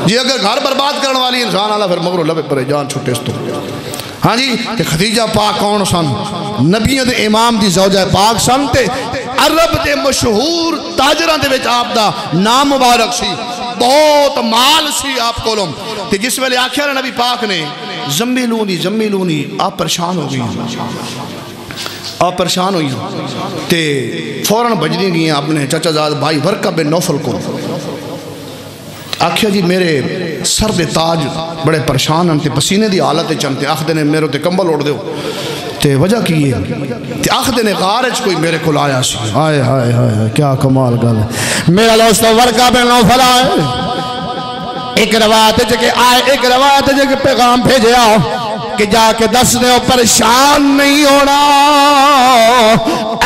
جی اگر گھر برباد کرنے والی انسان اللہ پھر مگرو لبے پرے جان چھٹے اس تو. ہاں جی کہ خدیجہ پاک کون سن؟ نبیوں دے امام دی زوجہ پاک سن تے عرب دے مشہور تاجران دے وچ آپ دا نام مبارک سی. بہت مال سی آپ کولم تے جس ویلے آکھیا نبی پاک نے زمیلونی آپ پریشان ہو گئی آپ پریشان ہوئی تے فوراً بجنی گئی ہیں اپنے چچا زاد بھائی ورقہ بن نوفل کو. آکھیا جی میرے سر دے تاج بڑے پریشان ہیں تے پسینے دی حالت چنتے آخ دینے میرے تے کمبل اڑ دیو تے وجہ کی ہے تے آخ دینے غارج کوئی میرے کو لایا سی. ہائے ہائے ہائے کیا کمال گل ہے. میرا دوستو ورقہ بن نوفل آئے ایک روایت جے کہ پیغام بھیجے آؤ کہ جا کے دس دے پریشان نہیں ہونا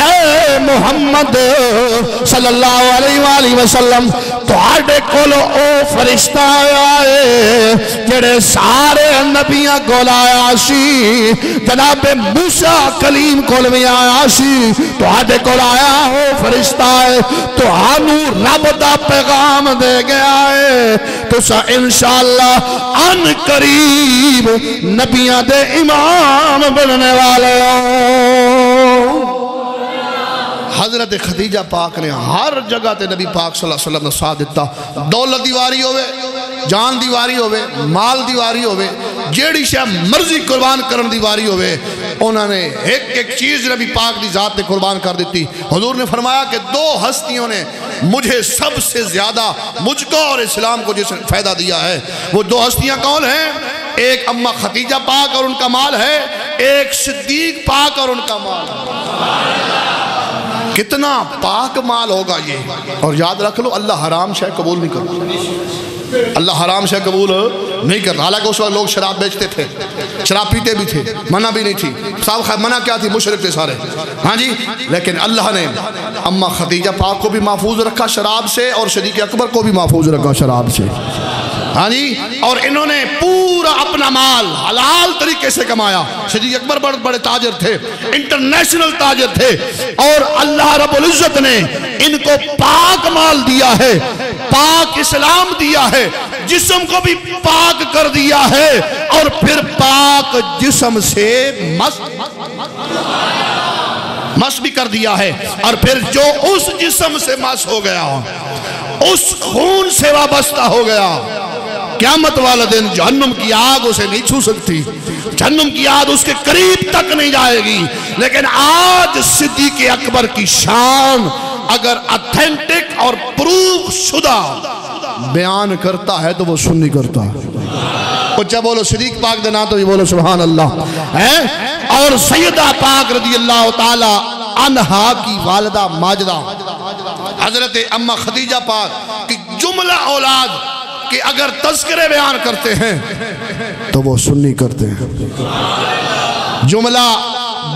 اے محمد صلی اللہ علیہ وآلہ وسلم تو آڈے کولو او فرشتہ آئے جڑے سارے نبیاں کول آیا سی جناب موسیٰ کلیم کول میں آیا سی تو آڈے کول آیا ہو فرشتہ آئے تو آنو رب دا پیغام دے گیا ہے تو سا انشاءاللہ ان قریب نبیاں دے امام بننے والے ہوں. حضرت خدیجہ پاک نے ہر جگہ تے نبی پاک صلی اللہ علیہ وسلم نے ساتھ دیتا. دولت دیواری ہوئے جان دیواری ہوئے مال دیواری ہوئے جیڑی شاہ مرضی قربان کرن دیواری ہوئے انہوں نے ایک چیز نبی پاک دی ذات نے قربان کر دیتی. حضور نے فرمایا کہ دو ہستیوں نے مجھے سب سے زیادہ مجھ کو اور اسلام کو جس فائدہ دیا ہے وہ دو ہستیاں کون ہیں؟ ایک اماں خدیجہ پاک اور ان کا مال ہے ایک صدیق پاک اور ان کا مال ہے. کتنا پاک مال ہوگا یہ. اور یاد رکھ لو اللہ حرام شے قبول نہیں کرتا. اللہ حرام شے قبول نہیں کرتا. حالانکہ اس وقت لوگ شراب بیچتے تھے شراب پیتے بھی تھے منع بھی نہیں تھی. صاحب منع کیا تھی؟ مشرک تھے سارے. ہاں جی لیکن اللہ نے اماں خدیجہ پاک کو بھی محفوظ رکھا شراب سے اور صدیق اکبر کو بھی محفوظ رکھا شراب سے. ہاں جی اور انہوں نے پورا اپنا مال حلال طریقے سے کمایا. صدیق اکبر بڑے بڑے تاجر تھے انٹرنیشنل تاجر تھے اور اللہ رب العزت نے ان کو پاک مال دیا ہے پاک اسلام دیا ہے جسم کو بھی پاک کر دیا ہے اور پھر پاک جسم سے مس بھی کر دیا ہے. اور پھر جو اس جسم سے مس ہو گیا اس خون سے وابستہ ہو گیا قیامت والا دن جہنم کی آگ اسے نہیں چھو سکتی. جہنم کی آگ اس کے قریب تک نہیں جائے گی. لیکن آج صدیق اکبر کی شان اگر اتھینٹک اور پروف شدہ بیان کرتا ہے تو وہ سنی کرتا ہے. اچھا بولو صدیق پاک دینا تو یہ بولو سبحان اللہ. اور سیدہ پاک رضی اللہ تعالی عنہا کی والدہ ماجدہ حضرت اماں خدیجہ پاک کی جملہ اولاد کہ اگر تذکرے بیان کرتے ہیں تو وہ سنی کرتے ہیں. جملہ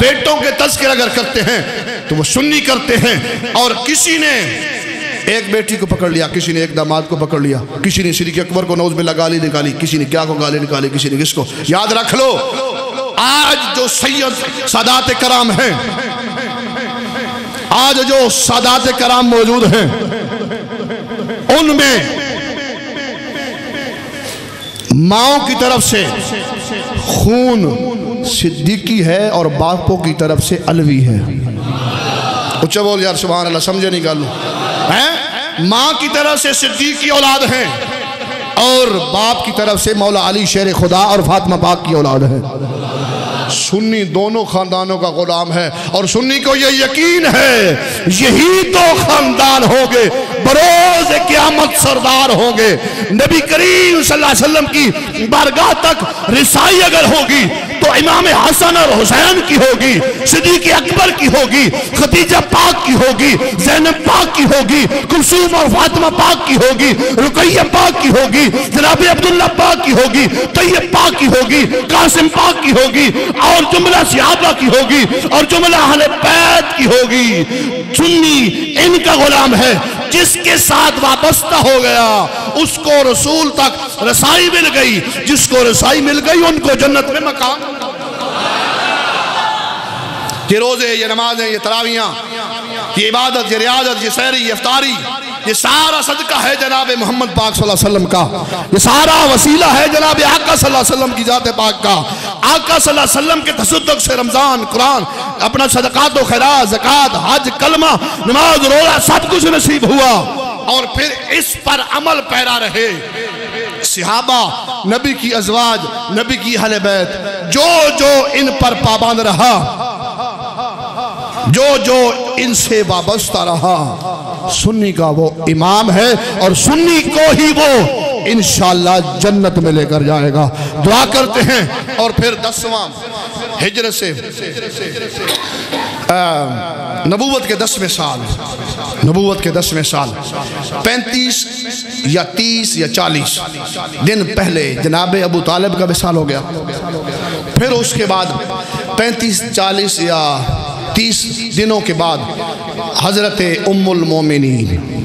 بیٹوں کے تذکرے اگر کرتے ہیں تو وہ سنی کرتے ہیں. اور کسی نے ایک بیٹی کو پکڑ لیا کسی نے ایک داماد کو پکڑ لیا کسی نے صدیق اکبر کو نعوذ باللہ گالی نکالی کسی نے کیا کو گالی نکالی کسی نے کس کو. یاد رکھ لو آج جو سید سادات کرام ہیں آج جو سادات کرام موجود ہیں ان میں ماؤں کی طرف سے خون صدیقی ہے اور باپوں کی طرف سے علوی ہے. اچھا بول یار سبحان اللہ سمجھے نہیں گالو. ماں کی طرف سے صدیقی اولاد ہیں اور باپ کی طرف سے مولا علی شیر خدا اور فاطمہ پاک کی اولاد ہے. سنی دونوں خاندانوں کا غلام ہے اور سنی کو یہ یقین ہے یہی تو خاندان ہوں گے بروز قیامت سردار ہوں گے. نبی کریم صلی اللہ علیہ وسلم کی بارگاہ تک رسائی اگر ہوگی تو امام حسن اور حسین کی ہوگی، صدیق اکبر کی ہوگی، خدیجہ پاک کی ہوگی، زینب پاک کی ہوگی، کلثوم اور فاطمہ پاک کی ہوگی، رقیہ پاک کی ہوگی، جناب عبداللہ پاک کی ہوگی، طیب پاک کی ہوگی، قاسم پاک کی ہوگی، اور جملہ صحابہ کی ہوگی، اور جملہ اہل بیت کی ہوگی۔ سنی ان کا غلام ہے، جس کے ساتھ وابستہ ہو گیا اس کو رسول تک رسائی مل گئی، جس کو رسائی مل گئی ان کو جنت میں مقام۔ یہ روزے، یہ نمازیں، یہ تراویحاں، یہ عبادت، یہ ریاضت، یہ سحری، یہ افطاری، یہ سارا صدقہ ہے جناب محمد پاک صلی اللہ علیہ وسلم کا، یہ سارا وسیلہ ہے جناب آقا صلی اللہ علیہ وسلم کی ذات پاک کا۔ آقا صلی اللہ علیہ وسلم کے تصدق سے رمضان، قرآن، اپنا صدقات و خیرات، زکوٰۃ، حج، کلمہ، نماز، روزہ سب کچھ نصیب ہوا، اور پھر اس پر عمل پیرا رہے۔ صحابہ، نبی کی ازواج، نبی کی اہل بیت، جو جو ان پر پابند رہا، جو جو ان سے وابستہ رہا، سنی کا وہ امام ہے، اور سنی کو ہی وہ انشاءاللہ جنت میں لے کر جائے گا۔ دعا کرتے ہیں۔ اور پھر 10واں ہجرت سے نبوت کے 10ویں سال، نبوت کے 10ویں سال 35 یا 30 یا 40 دن پہلے جناب ابو طالب کا وصال ہو گیا۔ پھر اس کے بعد 35 40 یا 30 دنوں کے بعد حضرت ام المومنین